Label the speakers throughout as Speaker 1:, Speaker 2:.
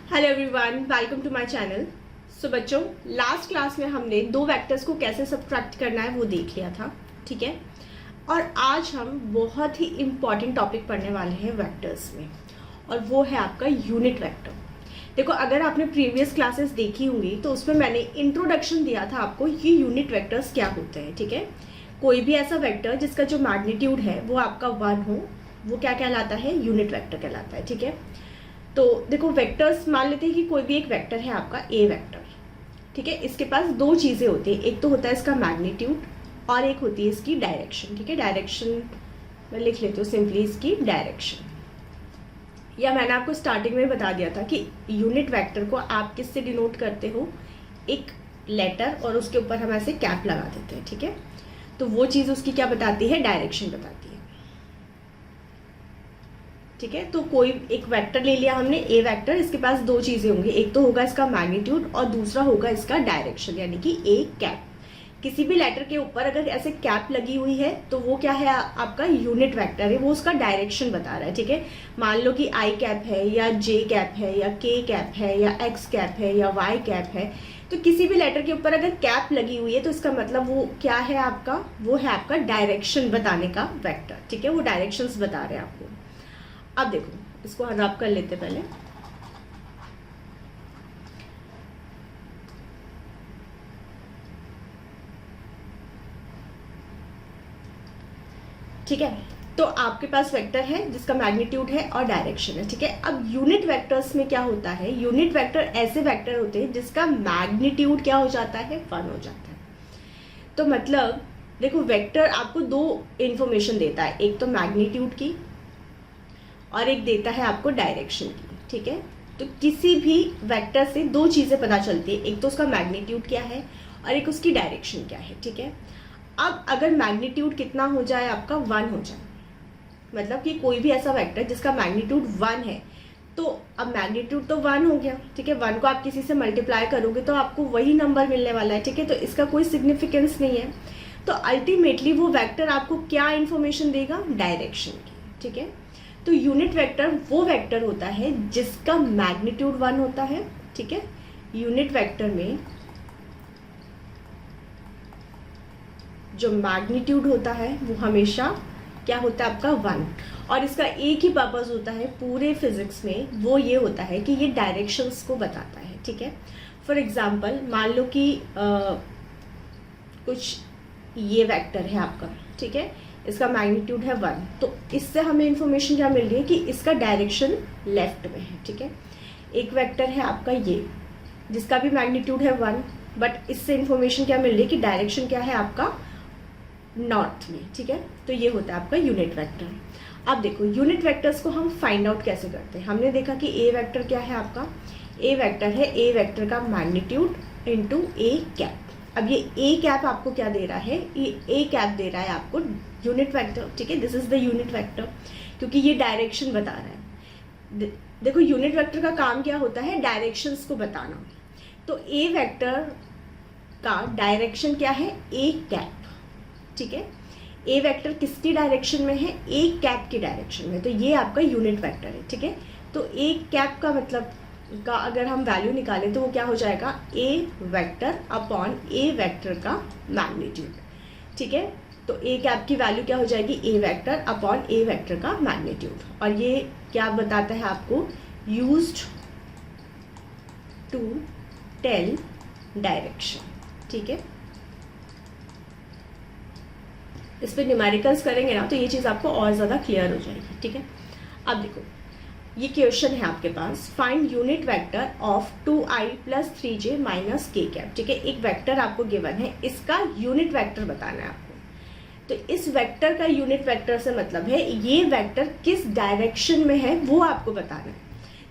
Speaker 1: Hello everyone, welcome to my channel. So बच्चों, last class में हमने दो वेक्टर्स को कैसे सब्ट्रैक्ट करना है वो देख लिया था, ठीक है। और आज हम बहुत ही इम्पॉर्टेंट टॉपिक पढ़ने वाले हैं वेक्टर्स में, और वो है आपका यूनिट वेक्टर। देखो, अगर आपने प्रीवियस क्लासेस देखी होंगी तो उसमें मैंने इंट्रोडक्शन दिया था आपको ये यूनिट वेक्टर्स क्या होते हैं, ठीक है। कोई भी ऐसा वेक्टर जिसका जो मैग्नीट्यूड है वो आपका 1 हो, वो क्या कहलाता है? यूनिट वेक्टर कहलाता है, ठीक है। तो देखो, वेक्टर्स मान लेते हैं कि कोई भी एक वेक्टर है आपका ए वेक्टर, ठीक है। इसके पास दो चीज़ें होती हैं, एक तो होता है इसका मैग्नीट्यूड और एक होती है इसकी डायरेक्शन, ठीक है। डायरेक्शन मैं लिख लेती हूँ सिंपली, इसकी डायरेक्शन। या मैंने आपको स्टार्टिंग में बता दिया था कि यूनिट वेक्टर को आप किससे डिनोट करते हो? एक लेटर और उसके ऊपर हम ऐसे कैप लगा देते हैं, ठीक है। तो वो चीज़ उसकी क्या बताती है? डायरेक्शन बताती है, ठीक है। तो कोई एक वेक्टर ले लिया हमने, ए वेक्टर। इसके पास दो चीजें होंगी, एक तो होगा इसका मैग्नीट्यूड और दूसरा होगा इसका डायरेक्शन, यानी कि ए कैप। किसी भी लेटर के ऊपर अगर ऐसे कैप लगी हुई है तो वो क्या है? आपका यूनिट वेक्टर है, वो उसका डायरेक्शन बता रहा है, ठीक है। मान लो कि आई कैप है या जे कैप है या के कैप है या एक्स कैप है या वाई कैप है, तो किसी भी लेटर के ऊपर अगर कैप लगी हुई है तो इसका मतलब वो क्या है आपका? वो है आपका डायरेक्शन बताने का वेक्टर, ठीक है। वो डायरेक्शंस बता रहे हैं आपको। अब देखो, इसको रब कर लेते पहले। ठीक है, तो आपके पास वेक्टर है जिसका मैग्नीट्यूड है और डायरेक्शन है, ठीक है। अब यूनिट वेक्टर्स में क्या होता है? यूनिट वेक्टर ऐसे वेक्टर होते हैं जिसका मैग्नीट्यूड क्या हो जाता है? 1 हो जाता है। तो मतलब देखो, वेक्टर आपको दो इंफॉर्मेशन देता है, एक तो मैग्नीट्यूड की और एक देता है आपको डायरेक्शन की, ठीक है। तो किसी भी वेक्टर से दो चीज़ें पता चलती है, एक तो उसका मैग्नीट्यूड क्या है और एक उसकी डायरेक्शन क्या है, ठीक है। अब अगर मैग्नीट्यूड कितना हो जाए आपका? 1 हो जाए, मतलब कि कोई भी ऐसा वेक्टर जिसका मैग्नीट्यूड 1 है, तो अब मैग्नीट्यूड तो 1 हो गया, ठीक है। 1 को आप किसी से मल्टीप्लाई करोगे तो आपको वही नंबर मिलने वाला है, ठीक है। तो इसका कोई सिग्निफिकेंस नहीं है। तो अल्टीमेटली वो वेक्टर आपको क्या इंफॉर्मेशन देगा? डायरेक्शन की, ठीक है। तो यूनिट वेक्टर वो वेक्टर होता है जिसका मैग्नीट्यूड 1 होता है, ठीक है। यूनिट वेक्टर में जो मैग्नीट्यूड होता है वो हमेशा क्या होता है आपका? 1। और इसका एक ही पर्पस होता है पूरे फिजिक्स में, वो ये होता है कि ये डायरेक्शंस को बताता है, ठीक है। फॉर एग्जांपल, मान लो कि कुछ ये वेक्टर है आपका, ठीक है। इसका मैग्नीट्यूड है 1, तो इससे हमें इंफॉर्मेशन क्या मिल रही है? कि इसका डायरेक्शन लेफ्ट में है, ठीक है। एक वेक्टर है आपका ये जिसका भी मैग्नीट्यूड है 1, बट इससे इंफॉर्मेशन क्या मिल रही है? कि डायरेक्शन क्या है आपका? नॉर्थ में, ठीक है। तो ये होता है आपका यूनिट वेक्टर। अब देखो, यूनिट वेक्टर्स को हम फाइंड आउट कैसे करते हैं? हमने देखा कि ए वेक्टर क्या है आपका? ए वेक्टर है ए वेक्टर का मैग्नीट्यूड इंटू ए कैप। अब ये ए कैप आपको क्या दे रहा है? ये ए कैप दे रहा है आपको यूनिट वेक्टर, ठीक है। This is the unit vector, क्योंकि ये डायरेक्शन बता रहा है। देखो, यूनिट वेक्टर का काम क्या होता है? डायरेक्शंस को बताना। तो ए वेक्टर का डायरेक्शन क्या है? ए कैप, ठीक है। ए वेक्टर किसकी डायरेक्शन में है? ए कैप की डायरेक्शन में। तो ये आपका यूनिट वेक्टर है, ठीक है। तो ए कैप का मतलब का अगर हम वैल्यू निकालें तो वो क्या हो जाएगा? ए वेक्टर अपॉन ए वेक्टर का मैग्नीट्यूड, ठीक है। तो ए कैप की वैल्यू क्या हो जाएगी? ए वेक्टर अपॉन ए वेक्टर का मैग्नीट्यूड। और ये क्या बताता है आपको? यूज्ड टू टेल डायरेक्शन, ठीक है। इस पर न्यूमेरिकल्स करेंगे ना तो ये चीज़ आपको और ज़्यादा क्लियर हो जाएगी, ठीक है। अब देखो, ये क्वेश्चन है आपके पास, find unit vector of 2i + 3j - k cap, ठीक है। एक वेक्टर आपको गिवन है, इसका यूनिट वेक्टर बताना है आपको। तो इस वेक्टर का यूनिट वेक्टर से मतलब है ये वेक्टर किस डायरेक्शन में है वो आपको बताना है,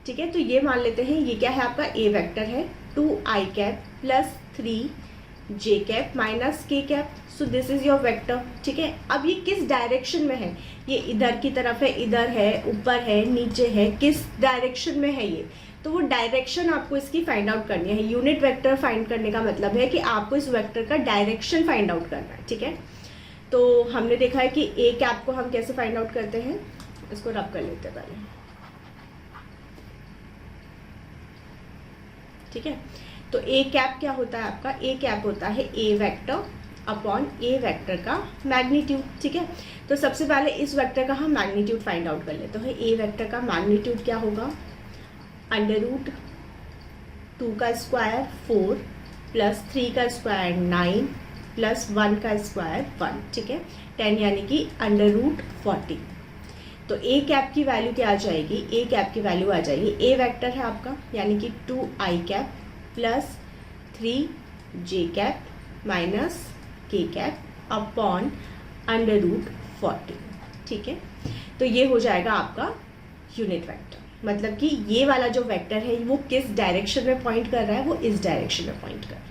Speaker 1: ठीक है। तो ये मान लेते हैं ये क्या है आपका? ए वेक्टर है 2i cap + 3j cap - k cap. So this is your vector, ठीक है। अब ये किस डायरेक्शन में है? ये इधर की तरफ है, इधर है, ऊपर है, नीचे है, किस डायरेक्शन में है ये? तो वो डायरेक्शन आपको इसकी फाइंड आउट करनी है। यूनिट वेक्टर फाइंड करने का मतलब है कि आपको इस वेक्टर का डायरेक्शन फाइंड आउट करना है, ठीक है। तो हमने देखा है कि ए कैप को हम कैसे फाइंड आउट करते हैं, इसको रब कर लेते हैं पहले। ठीक है। तो ए कैप क्या होता है आपका, ए कैप होता है ए वेक्टर अपॉन ए वेक्टर का मैग्नीट्यूड, ठीक है। तो सबसे पहले इस वेक्टर का हम मैग्नीट्यूड फाइंड आउट कर लेते हैं। ए वेक्टर का मैग्नीट्यूड क्या होगा, √2 का स्क्वायर 4 प्लस 3 का स्क्वायर 9 प्लस 1 का स्क्वायर 1, ठीक है, 10 यानी कि √40। तो ए कैप की वैल्यू क्या आ जाएगी, ए कैप की वैल्यू आ जाएगी, ए वेक्टर है आपका यानी कि 2i cap plus 3j cap minus के कैप अपॉन √40, ठीक है। तो ये हो जाएगा आपका यूनिट वेक्टर, मतलब कि ये वाला जो वेक्टर है वो किस डायरेक्शन में पॉइंट कर रहा है, वो इस डायरेक्शन में पॉइंट कर रहा है।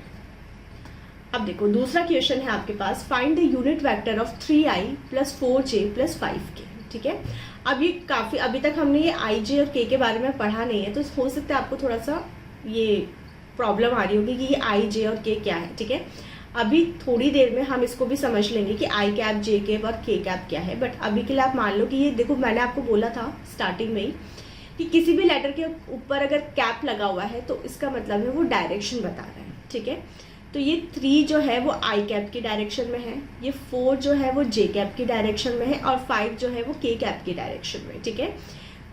Speaker 1: अब देखो दूसरा क्वेश्चन है आपके पास, find the unit vector of 3i plus 4j plus 5k, ठीक है। अब ये काफ़ी, अभी तक हमने ये i j और k के बारे में पढ़ा नहीं है, तो हो सकता है आपको थोड़ा सा ये प्रॉब्लम आ रही होगी कि ये i j और k क्या है, ठीक है। अभी थोड़ी देर में हम इसको भी समझ लेंगे कि i कैप, j कैप और k कैप क्या है, बट अभी के लिए आप मान लो कि ये देखो, मैंने आपको बोला था स्टार्टिंग में ही कि किसी भी लेटर के ऊपर अगर कैप लगा हुआ है तो इसका मतलब है वो डायरेक्शन बता रहा है, ठीक है। तो ये 3 जो है वो आई कैप की डायरेक्शन में है, ये 4 जो है वो जे कैप की डायरेक्शन में है और 5 जो है वो के कैप की डायरेक्शन में, ठीक है।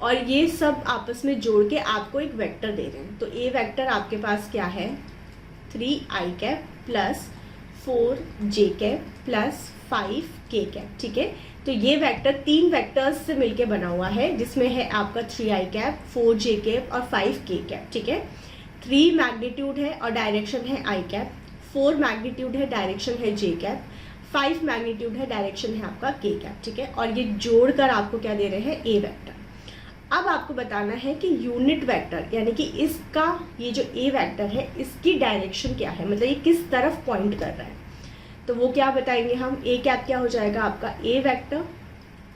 Speaker 1: और ये सब आपस में जोड़ के आपको एक वेक्टर दे रहे हैं। तो ए वेक्टर आपके पास क्या है, 3i cap plus 4j cap plus 5k cap, ठीक है। तो ये वेक्टर 3 वेक्टर्स से मिलके बना हुआ है, जिसमें है आपका 3i कैप, 4j कैप और 5k कैप, ठीक है। 3 मैग्नीट्यूड है और डायरेक्शन है i कैप, 4 मैग्नीट्यूड है, डायरेक्शन है j कैप, 5 मैग्नीट्यूड है, डायरेक्शन है आपका k कैप, ठीक है। और ये जोड़कर आपको क्या दे रहे हैं, a वेक्टर। अब आपको बताना है कि यूनिट वेक्टर यानी कि इसका ये जो a वेक्टर है इसकी डायरेक्शन क्या है, मतलब ये किस तरफ पॉइंट कर रहा है। तो वो क्या बताएंगे हम, a कैप क्या हो जाएगा आपका a vector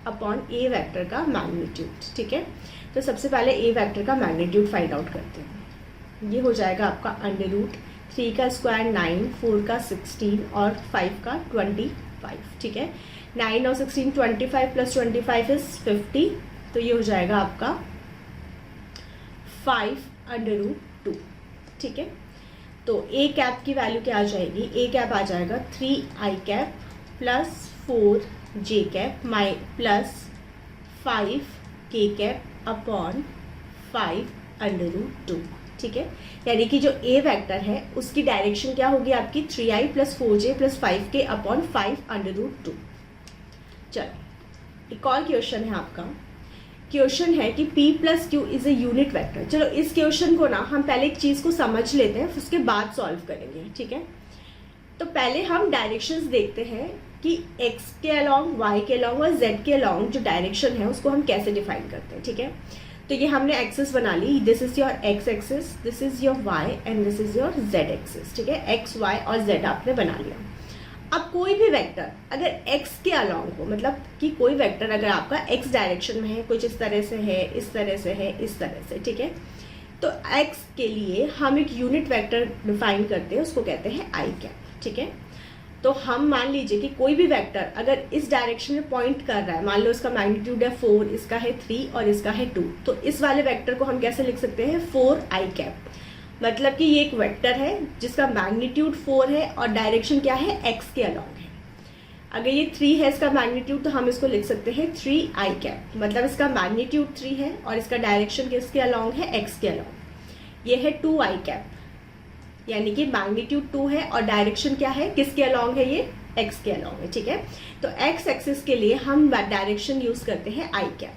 Speaker 1: upon a vector का मैग्नीट्यूड, ठीक है। तो सबसे पहले a वेक्टर का मैग्नीट्यूड फाइंड आउट करते हैं। ये हो जाएगा आपका √3 का स्क्वायर 9, 4 का 16 और 5 का 25, ठीक है। 9 और 16 25 प्लस 25 इज 50, तो ये हो जाएगा आपका 5√2, ठीक है। तो ए कैप की वैल्यू क्या आ जाएगी, ए कैप आ जाएगा 3i cap plus 4j cap plus 5k cap upon 5√2, ठीक है। यानी कि जो ए वेक्टर है उसकी डायरेक्शन क्या होगी आपकी, 3i plus 4j plus 5k upon 5√2। चलो एक और क्वेश्चन है आपका, क्वेश्चन है कि P plus Q is a unit vector. चलो इस क्वेश्चन को ना हम पहले एक चीज़ को समझ लेते हैं, उसके बाद सॉल्व करेंगे, ठीक है। तो पहले हम डायरेक्शंस देखते हैं कि x के अलॉन्ग, y के अलॉन्ग और z के अलॉन्ग जो डायरेक्शन है उसको हम कैसे डिफाइन करते हैं, ठीक है। तो ये हमने एक्सिस बना ली, this is your x axis, this is your y and this is your z axis, ठीक है। x, y और z आपने बना लिया। अब कोई भी वेक्टर अगर x के अलॉन्ग हो, मतलब कि कोई वेक्टर अगर आपका x डायरेक्शन में है, कुछ इस तरह से है, इस तरह से है, इस तरह से, ठीक है। तो x के लिए हम एक यूनिट वेक्टर डिफाइन करते हैं, उसको कहते हैं i कैप, ठीक है। तो हम मान लीजिए कि कोई भी वेक्टर अगर इस डायरेक्शन में पॉइंट कर रहा है, मान लो इसका मैग्नीट्यूड है 4, इसका है 3 और इसका है 2, तो इस वाले वेक्टर को हम कैसे लिख सकते हैं, 4i कैप। मतलब कि ये एक वेक्टर है जिसका मैग्नीट्यूड 4 है और डायरेक्शन क्या है, x के अलॉन्ग है। अगर ये 3 है इसका मैग्नीट्यूड, तो हम इसको लिख सकते हैं 3i कैप, मतलब इसका मैग्नीट्यूड 3 है और इसका डायरेक्शन किसके अलॉन्ग है, x के अलॉन्ग। ये है 2i कैप, यानी कि मैग्नीट्यूड 2 है और डायरेक्शन क्या है, किसके अलॉन्ग है, ये x के अलॉन्ग है, ठीक है। तो x एक्सिस के लिए हम डायरेक्शन यूज करते हैं i कैप,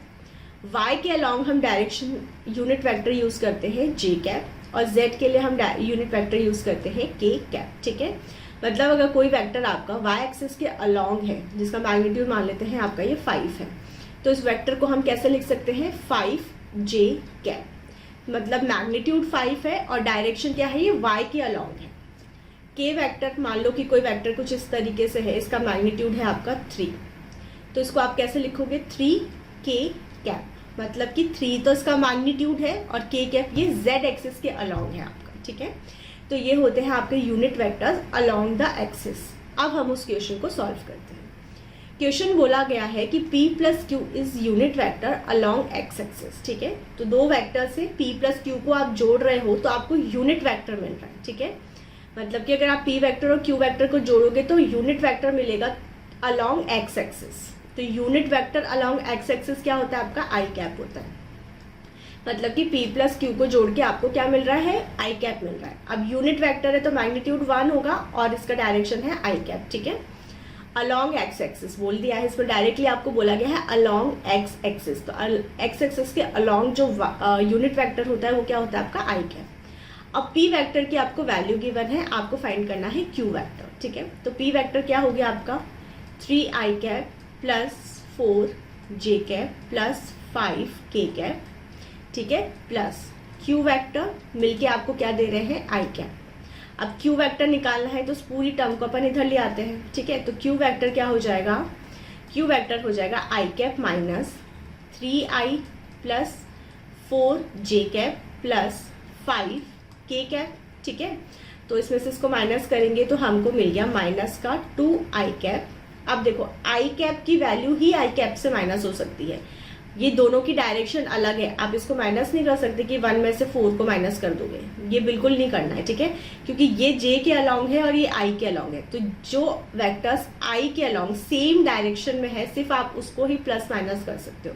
Speaker 1: y के अलॉन्ग हम डायरेक्शन यूनिट वेक्टर यूज करते हैं j कैप और z के लिए हम यूनिट वेक्टर यूज करते हैं k कैप, ठीक है। मतलब अगर कोई वेक्टर आपका y एक्सिस के अलॉन्ग है जिसका मैग्नीट्यूड मान लेते हैं आपका ये 5 है, तो इस वेक्टर को हम कैसे लिख सकते हैं, 5j कैप। मतलब मैग्नीट्यूड 5 है और डायरेक्शन क्या है, ये y के अलॉन्ग है। k वेक्टर, मान लो कि कोई वेक्टर कुछ इस तरीके से है, इसका मैग्नीट्यूड है आपका 3, तो इसको आप कैसे लिखोगे, 3k कैप। मतलब कि 3 तो इसका मैग्नीट्यूड है और k कैप ये z एक्सिस के अलॉन्ग है आपका, ठीक है। तो ये होते हैं आपके unit vectors along the axis. अब हम उस क्वेश्चन को सॉल्व करते हैं। क्वेश्चन बोला गया है कि p plus Q is unit vector along x axis, ठीक है। तो दो वेक्टर से p प्लस क्यू को आप जोड़ रहे हो तो आपको यूनिट वेक्टर मिल रहा है, ठीक है। मतलब कि अगर आप p वेक्टर और q वेक्टर को जोड़ोगे तो यूनिट वेक्टर मिलेगा अलोंग एक्स एक्सिस। तो unit vector along x axis क्या होता है आपका, आई कैप होता है। मतलब कि p प्लस क्यू को जोड़ के आपको क्या मिल रहा है, आई कैप मिल रहा है। अब यूनिट वेक्टर है तो मैग्नीट्यूड 1 होगा और इसका डायरेक्शन है आई कैप, ठीक है। अलोंग एक्स एक्सिस बोल दिया है, इसमें डायरेक्टली आपको बोला गया है अलोंग एक्स एक्सिस। तो एक्स एक्सिस के अलोंग जो यूनिट वेक्टर होता है वो क्या होता है आपका आई कैप। अब p वेक्टर की आपको वैल्यू गिवन है, आपको फाइंड करना है q वेक्टर, ठीक है। तो p वेक्टर क्या हो गया आपका 3i cap plus 4j cap plus 5k cap, ठीक है, प्लस q वेक्टर मिलके आपको क्या दे रहे हैं, i कैप। अब q वेक्टर निकालना है तो उस पूरी टर्म को अपन इधर ले आते हैं, ठीक है। तो q वेक्टर क्या हो जाएगा, q वेक्टर हो जाएगा i cap minus 3i plus 4j cap plus 5k cap, ठीक है। तो इसमें से इसको माइनस करेंगे तो हमको मिल गया माइनस का 2i कैप। अब देखो i कैप की वैल्यू ही i कैप से माइनस हो सकती है, ये दोनों की डायरेक्शन अलग है। आप इसको माइनस नहीं कर सकते कि 1 में से 4 को माइनस कर दोगे, ये बिल्कुल नहीं करना है, ठीक है। क्योंकि ये j के अलोंग है और ये i के अलोंग है, तो जो वेक्टर्स i के अलोंग सेम डायरेक्शन में है सिर्फ आप उसको ही प्लस माइनस कर सकते हो।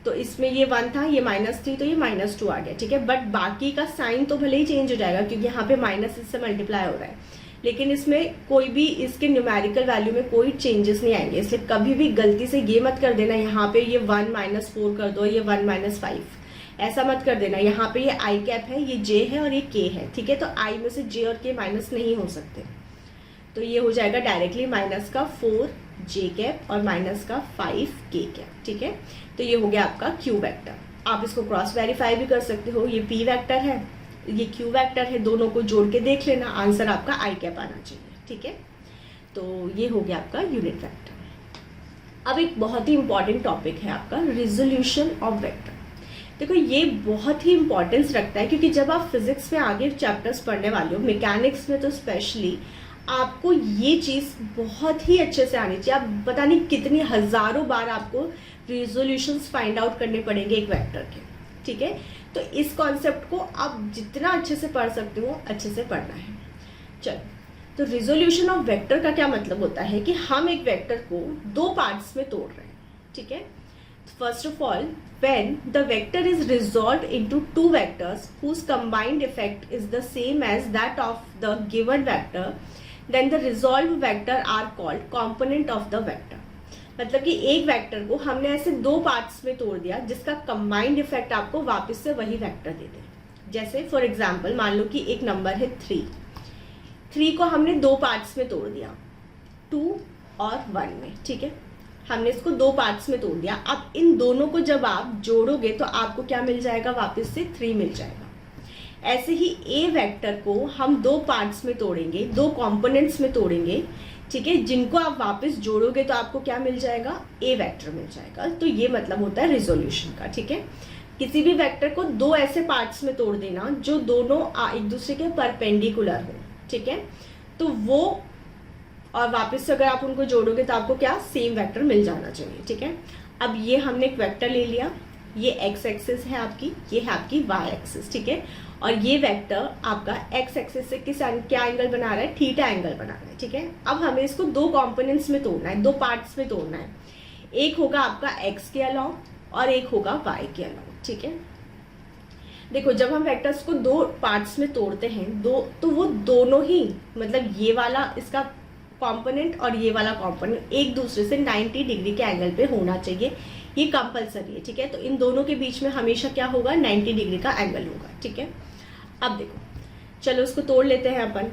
Speaker 1: तो इसमें ये 1 था, ये -3 तो ये -2 आ गया, ठीक है। बट बाकी का साइन तो भले ही चेंज हो जाएगा क्योंकि यहाँ पे माइनस इससे मल्टीप्लाई हो रहा है, लेकिन इसमें कोई भी इसके न्यूमेरिकल वैल्यू में कोई चेंजेस नहीं आएंगे। इसलिए कभी भी गलती से ये मत कर देना यहाँ पे ये 1 - 4 कर दो, ये 1 - 5, ऐसा मत कर देना। यहाँ पे ये आई कैप है, ये जे है और ये के है, ठीक है। तो आई में से जे और के माइनस नहीं हो सकते, तो ये हो जाएगा डायरेक्टली माइनस का 4j कैप और माइनस का 5k कैप, ठीक है। तो ये हो गया आपका q वेक्टर। आप इसको क्रॉस वेरीफाई भी कर सकते हो, ये p वेक्टर है, ये q वेक्टर है, दोनों को जोड़ के देख लेना, आंसर आपका आई कैप आना चाहिए, ठीक है। तो ये हो गया आपका यूनिट वेक्टर। अब एक बहुत ही इंपॉर्टेंट टॉपिक है आपका रिजोल्यूशन ऑफ वेक्टर। देखो ये बहुत ही इंपॉर्टेंस रखता है क्योंकि जब आप फिजिक्स में आगे चैप्टर्स पढ़ने वाले हो, मैकेनिक्स में तो स्पेशली, आपको ये चीज़ बहुत ही अच्छे से आनी चाहिए। आप पता नहीं कितनी हजारों बार आपको रिजोल्यूशंस फाइंड आउट करने पड़ेंगे एक वेक्टर के, ठीक है। तो इस कॉन्सेप्ट को आप जितना अच्छे से पढ़ सकते हो अच्छे से पढ़ना है। चलो, तो रिजोल्यूशन ऑफ वेक्टर का क्या मतलब होता है कि हम एक वेक्टर को 2 पार्ट्स में तोड़ रहे हैं, ठीक है। First of all, when the vector is resolved into 2 vectors whose combined effect is the same as that of the given vector, then the resolved vector are called component of the vector। मतलब कि एक vector को हमने ऐसे 2 parts में तोड़ दिया जिसका कंबाइंड इफेक्ट आपको वापस से वही वेक्टर दे दे। जैसे फॉर एग्जांपल मान लो कि एक नंबर है 3 को हमने 2 पार्ट्स में तोड़ दिया, 2 और 1 में, ठीक है। हमने इसको 2 पार्ट्स में तोड़ दिया। अब इन दोनों को जब आप जोड़ोगे तो आपको क्या मिल जाएगा, वापस से 3 मिल जाएगा। ऐसे ही ए वेक्टर को हम 2 पार्ट्स में तोड़ेंगे, 2 कंपोनेंट्स में तोड़ेंगे, ठीक है, जिनको आप वापस जोड़ोगे तो आपको क्या मिल जाएगा, ए वेक्टर मिल जाएगा। तो ये मतलब होता है रिजोल्यूशन का, ठीक है। किसी भी वेक्टर को 2 ऐसे पार्ट्स में तोड़ देना जो दोनों एक दूसरे के परपेंडिकुलर हो, ठीक है। तो वो और वापस से अगर आप उनको जोड़ोगे तो आपको क्या, सेम वेक्टर मिल जाना चाहिए, ठीक है। अब ये हमने एक वेक्टर ले लिया, ये एक्स एक्सिस है आपकी, ये है आपकी वाई एक्सिस, ठीक है। और ये वेक्टर आपका एक्स एक्सिस से क्या एंगल बना रहा है, थीटा एंगल बना रहा है, ठीक है। अब हमें इसको 2 कंपोनेंट्स में तोड़ना है, 2 पार्ट्स में तोड़ना है। एक होगा आपका एक्स के अलोंग और एक होगा वाई के अलोंग, ठीक है। देखो जब हम वेक्टर्स को 2 पार्ट्स में तोड़ते हैं तो वो दोनों ही, मतलब ये वाला इसका कंपोनेंट और ये वाला कंपोनेंट एक दूसरे से 90 डिग्री के एंगल पे होना चाहिए, ये कंपलसरी है, ठीक है। तो इन दोनों के बीच में हमेशा क्या होगा, 90 डिग्री का एंगल होगा, ठीक है। अब देखो चलो इसको तोड़ लेते हैं अपन।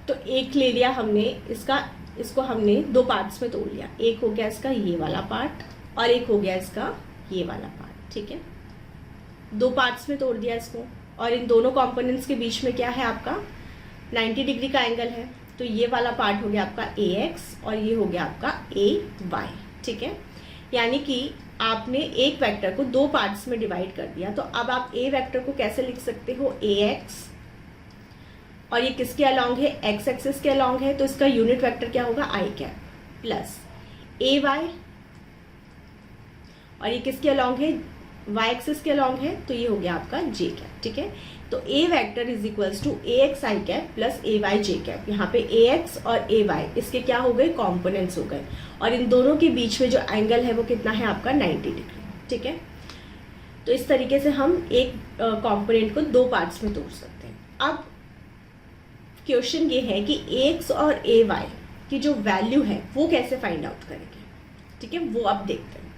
Speaker 1: तो एक ले लिया हमने इसको हमने 2 पार्ट्स में तोड़ लिया। एक हो गया इसका ये वाला पार्ट और एक हो गया इसका ये वाला पार्ट, ठीक है। 2 पार्ट्स में तोड़ दिया इसको और इन दोनों कंपोनेंट्स के बीच में क्या है आपका, 90 डिग्री का एंगल है। तो ये वाला पार्ट हो गया आपका ax और ये हो गया आपका ay, ठीक है। यानी कि आपने एक वेक्टर को 2 पार्ट्स में डिवाइड कर दिया। तो अब आप a वेक्टर को कैसे लिख सकते हो, ax और ये किसके अलॉन्ग है, एक्स एक्सिस के अलॉन्ग है, तो इसका यूनिट वेक्टर क्या होगा, आई कैप प्लस ए वाई, और ये किसके अलॉन्ग है, वाई एक्सिस के अलॉन्ग है, तो ये हो गया आपका जे कैप। ठीक है, तो a vector is equals to a x i cap plus a y j cap. यहाँ पे ए एक्स और ए वाई इसके क्या हो गए, कॉम्पोनेंट्स हो गए, और इन दोनों के बीच में जो एंगल है वो कितना है आपका 90 डिग्री। ठीक है, तो इस तरीके से हम एक कॉम्पोनेंट को दो पार्ट्स में तोड़ सकते हैं। अब क्वेश्चन ये है कि एक्स और ए वाई की जो वैल्यू है वो कैसे फाइंड आउट करेंगे। ठीक है, वो अब देखते हैं।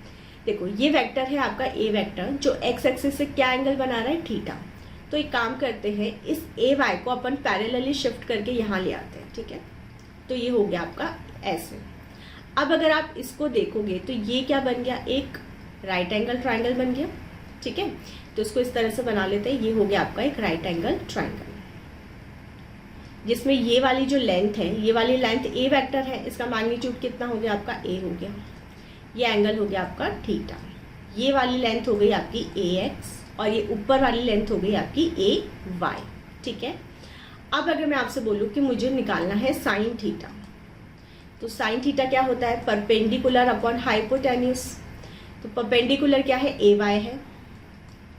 Speaker 1: देखो ये वेक्टर है आपका ए वेक्टर, जो एक्स एक्सिस से क्या एंगल बना रहा है, थीटा। तो एक काम करते हैं, इस ए वाई को अपन पैरेलली शिफ्ट करके यहाँ ले आते हैं। ठीक है, तो ये हो गया आपका ऐसे। अब अगर आप इसको देखोगे तो ये क्या बन गया, एक राइट एंगल ट्राइंगल बन गया। ठीक है, तो इसको इस तरह से बना लेते हैं, ये हो गया आपका एक राइट एंगल ट्राइंगल, जिसमें ये वाली जो लेंथ है, ये वाली लेंथ ए वेक्टर है, इसका मैग्नीट्यूड कितना हो गया आपका, ए हो गया। ये एंगल हो गया आपका थीटा। ये वाली लेंथ हो गई आपकी ए एक्स, और ये ऊपर वाली लेंथ हो गई आपकी ए वाई। ठीक है, अब अगर मैं आपसे बोलूँ कि मुझे निकालना है साइन थीटा, तो साइन थीटा क्या होता है, परपेंडिकुलर अपॉन हाइपोटेन्यूस। तो परपेंडिकुलर क्या है, ए वाई है,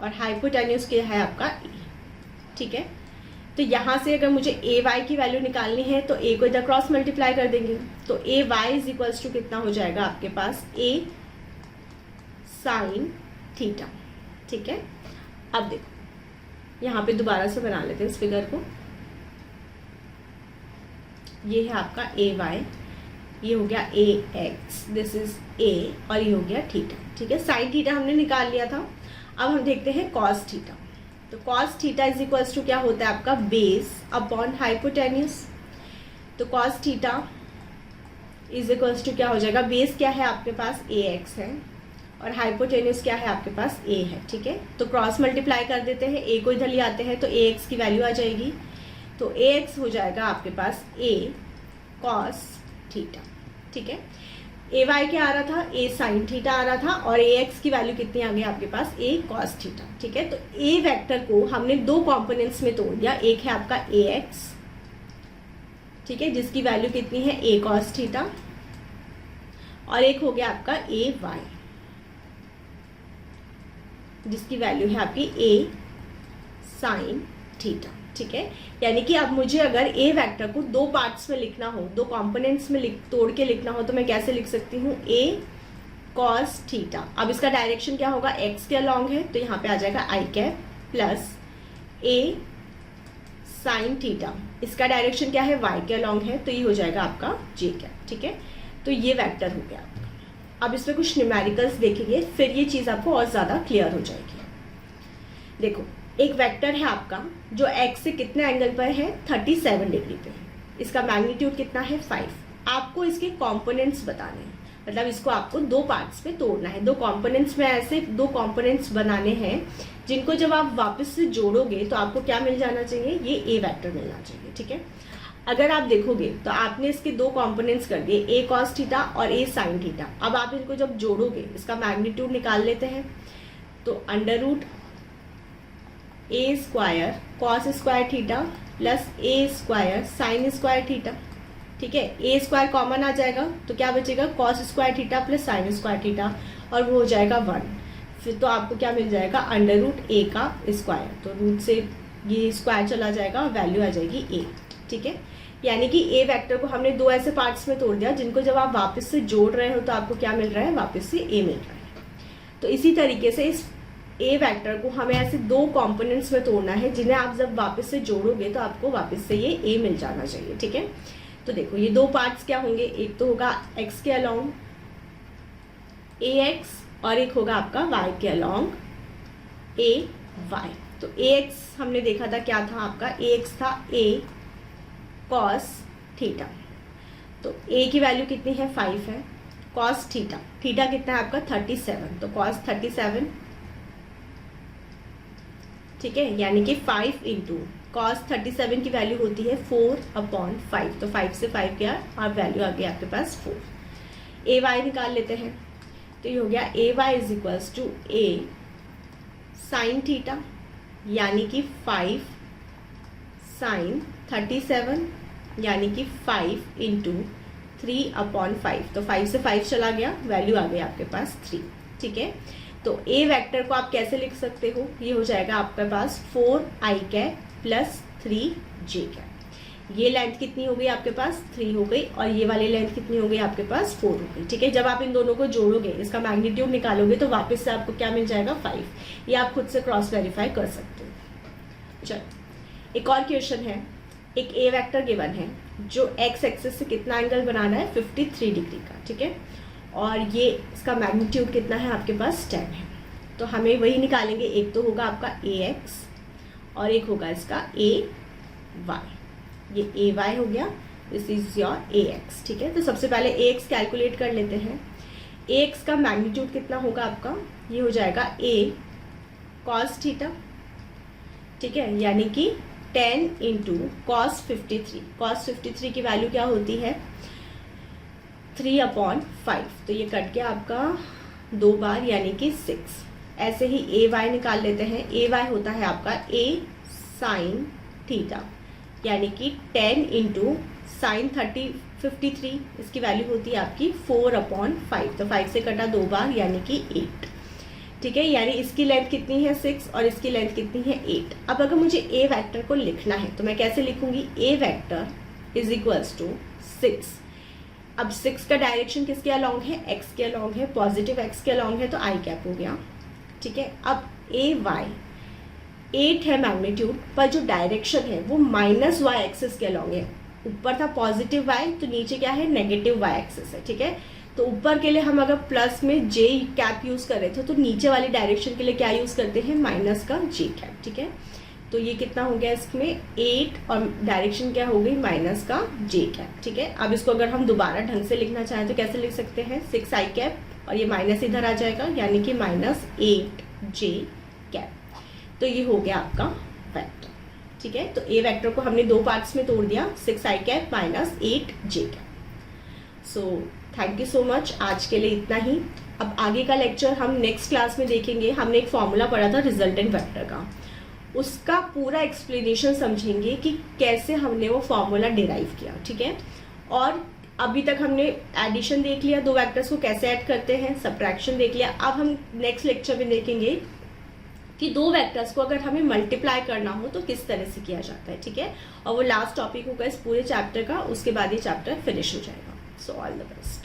Speaker 1: और हाइपोटेन्यूस क्या है आपका ए। ठीक है, तो यहाँ से अगर मुझे ए वाई की वैल्यू निकालनी है तो ए को इधर क्रॉस मल्टीप्लाई कर देंगे, तो ए वाई इज इक्वल्स टू कितना हो जाएगा आपके पास, ए साइन थीटा। ठीक है, अब देखो यहाँ पे दोबारा से बना लेते हैं इस फिगर को। ये है आपका ए वाई, ये हो गया ए एक्स, दिस इज ए, और ये हो गया थीटा। ठीक है, साइन थीटा हमने निकाल लिया था। अब हम देखते हैं कॉस थीटा। तो cos theta is equals to क्या होता है आपका, बेस अपॉन हाइपोटेन्यूस। तो cos theta is equals to क्या हो जाएगा, बेस क्या है आपके पास, ए एक्स है, और हाइपोटेन्यूस क्या है आपके पास, ए है। ठीक है, तो क्रॉस मल्टीप्लाई कर देते हैं, ए को इधर ले आते हैं तो ए एक्स की वैल्यू आ जाएगी, तो ए एक्स हो जाएगा आपके पास ए कॉस थीटा। ठीक है, ए वाई क्या आ रहा था, ए साइन थीटा आ रहा था, और ए एक्स की वैल्यू कितनी आ गई आपके पास, ए कॉस थीटा। ठीक है, तो ए वेक्टर को हमने दो कंपोनेंट्स में तोड़ दिया, एक है आपका ए एक्स, ठीक है, जिसकी वैल्यू कितनी है, ए कॉस थीटा, और एक हो गया आपका ए वाई, जिसकी वैल्यू है आपकी ए साइन थीटा। ठीक है, यानी कि अब मुझे अगर ए वेक्टर को दो पार्ट्स में लिखना हो, दो कंपोनेंट्स में तोड़ के लिखना हो, तो मैं कैसे लिख सकती हूँ, ए कॉस थीटा। अब इसका डायरेक्शन क्या होगा, एक्स के अलॉन्ग है, तो यहाँ पे आ जाएगा आई कैप प्लस ए साइन थीटा। इसका डायरेक्शन क्या है, वाई के अलॉन्ग है, तो ये हो जाएगा आपका जे कैप। ठीक है, तो ये वेक्टर हो गया आपका। अब इसमें कुछ न्यूमेरिकल्स देखेंगे, फिर ये चीज़ आपको और ज़्यादा क्लियर हो जाएगी। देखो एक वेक्टर है आपका जो एक्स से कितने एंगल पर है, 37 डिग्री पे, इसका मैग्नीट्यूड कितना है, 5। आपको इसके कंपोनेंट्स बताने हैं, मतलब इसको आपको दो पार्ट्स में तोड़ना है। दो कंपोनेंट्स में ऐसे दो कंपोनेंट्स बनाने हैं जिनको जब आप वापस से जोड़ोगे तो आपको क्या मिल जाना चाहिए, ये ए वेक्टर मिलना चाहिए। ठीक है, अगर आप देखोगे तो आपने इसके दो कंपोनेंट्स कर दिए, ए कॉस थीटा और ए साइन थीटा। अब आप इनको जब जोड़ोगे, इसका मैग्नीट्यूड निकाल लेते हैं, तो under root a square cos square theta plus a square sine square theta. ठीक है, ए स्क्वायर कॉमन आ जाएगा तो क्या बचेगा, cos square theta plus sign square theta, और वो हो जाएगा 1। फिर तो आपको क्या मिल जाएगा, अंडर रूट ए का स्क्वायर, तो रूट से ये स्क्वायर चला जाएगा और वैल्यू आ जाएगी ए। ठीक है, यानी कि ए वेक्टर को हमने दो ऐसे पार्ट्स में तोड़ दिया जिनको जब आप वापस से जोड़ रहे हो तो आपको क्या मिल रहा है, वापस से ए मिल रहा है। तो इसी तरीके से इस ए वेक्टर को हमें ऐसे दो कंपोनेंट्स में तोड़ना है जिन्हें आप जब वापस से जोड़ोगे तो आपको वापस से ये ए मिल जाना चाहिए। ठीक है, तो देखो ये दो पार्ट्स क्या होंगे, एक तो होगा एक्स के अलॉन्ग ए एक्स, और एक होगा आपका वाई के अलॉन्ग ए वाई। तो ए एक्स हमने देखा था क्या था आपका, ए एक्स था ए कॉस थीटा, तो ए की वैल्यू कितनी है, 5 है। कॉस थीटा, थीटा कितना है आपका 37, तो कॉस 37, ठीक है, यानी कि 5 इंटू कॉस 37 की वैल्यू होती है 4/5, तो 5 से 5 गया और वैल्यू आ गया आपके पास 4। ए वाई निकाल लेते हैं, तो ये हो गया a y is equals to a sine theta, यानी कि 5 साइन 37 यानी कि 5 इंटू 3/5, तो 5 से 5 चला गया, वैल्यू आ गई आपके पास 3, ठीक है। तो ए वेक्टर को आप कैसे लिख सकते हो, ये हो जाएगा आपके पास 4i cap plus 3j cap. ये लेंथ कितनी हो गई आपके पास 3 हो गई, और ये वाली लेंथ कितनी हो गई आपके पास 4 हो गई, ठीक है। जब आप इन दोनों को जोड़ोगे, इसका मैग्नीट्यूड निकालोगे, तो वापस से आपको क्या मिल जाएगा 5। ये आप खुद से क्रॉस वेरीफाई कर सकते हो। चलो एक और क्वेश्चन है, एक ए वेक्टर गिवन है जो एक्स एक्सिस से कितना एंगल बना रहा है 53 डिग्री का, ठीक है, और ये इसका मैग्नीट्यूड कितना है आपके पास 10 है। तो हमें वही निकालेंगे, एक तो होगा आपका ए एक्स और एक होगा इसका ए वाई। ये ए वाई हो गया, this is your A x, ठीक है। तो सबसे पहले ए एक्स कैलकुलेट कर लेते हैं। ए एक्स का मैग्नीट्यूड कितना होगा आपका, ये हो जाएगा ए कॉस थीटा, ठीक है, यानी कि 10 इंटू कॉस 53। कॉस 53 की वैल्यू क्या होती है 3/5, तो ये कट गया आपका 2 बार यानी कि 6। ऐसे ही ए वाई निकाल लेते हैं। ए वाई होता है आपका ए साइन थीटा, यानी कि 10 इंटू साइन 53, इसकी वैल्यू होती है आपकी 4/5, तो 5 से कटा 2 बार यानी कि 8, ठीक है। यानी इसकी लेंथ कितनी है 6 और इसकी लेंथ कितनी है 8। अब अगर मुझे ए वेक्टर को लिखना है तो मैं कैसे लिखूंगी, ए वेक्टर इज इक्वल्स टू 6। अब 6 का डायरेक्शन किसके अलोंग है, एक्स के अलोंग है, पॉजिटिव एक्स के अलोंग है, तो आई कैप हो गया, ठीक है। अब ए वाई 8 है मैग्नीट्यूड, पर जो डायरेक्शन है वो माइनस वाई एक्सिस के अलोंग है। ऊपर था पॉजिटिव वाई, तो नीचे क्या है नेगेटिव वाई एक्सिस है, ठीक है। तो ऊपर के लिए हम अगर प्लस में जे कैप यूज कर रहे थे, तो नीचे वाली डायरेक्शन के लिए क्या यूज करते हैं माइनस का जे कैप, ठीक है। तो ये कितना हो गया इसमें 8 और डायरेक्शन क्या हो गई माइनस का जे कैप, ठीक है। अब इसको अगर हम दोबारा ढंग से लिखना चाहें तो कैसे लिख सकते हैं 6i कैप और ये माइनस इधर आ जाएगा यानी कि -8j कैप। तो ये हो गया आपका वेक्टर, ठीक है। तो ए वेक्टर को हमने 2 पार्ट्स में तोड़ दिया, 6i cap -8j cap. So thank you so much, आज के लिए इतना ही। अब आगे का लेक्चर हम नेक्स्ट क्लास में देखेंगे। हमने एक फॉर्मूला पढ़ा था रिजल्टेंट वेक्टर का, उसका पूरा एक्सप्लेनेशन समझेंगे कि कैसे हमने वो फॉर्मूला डिराइव किया, ठीक है। और अभी तक हमने एडिशन देख लिया, 2 वेक्टर्स को कैसे ऐड करते हैं, सबट्रैक्शन देख लिया। अब हम नेक्स्ट लेक्चर में देखेंगे कि 2 वेक्टर्स को अगर हमें मल्टीप्लाई करना हो तो किस तरह से किया जाता है, ठीक है। और वो लास्ट टॉपिक होगा इस पूरे चैप्टर का, उसके बाद ये चैप्टर फिनिश हो जाएगा। So all the best.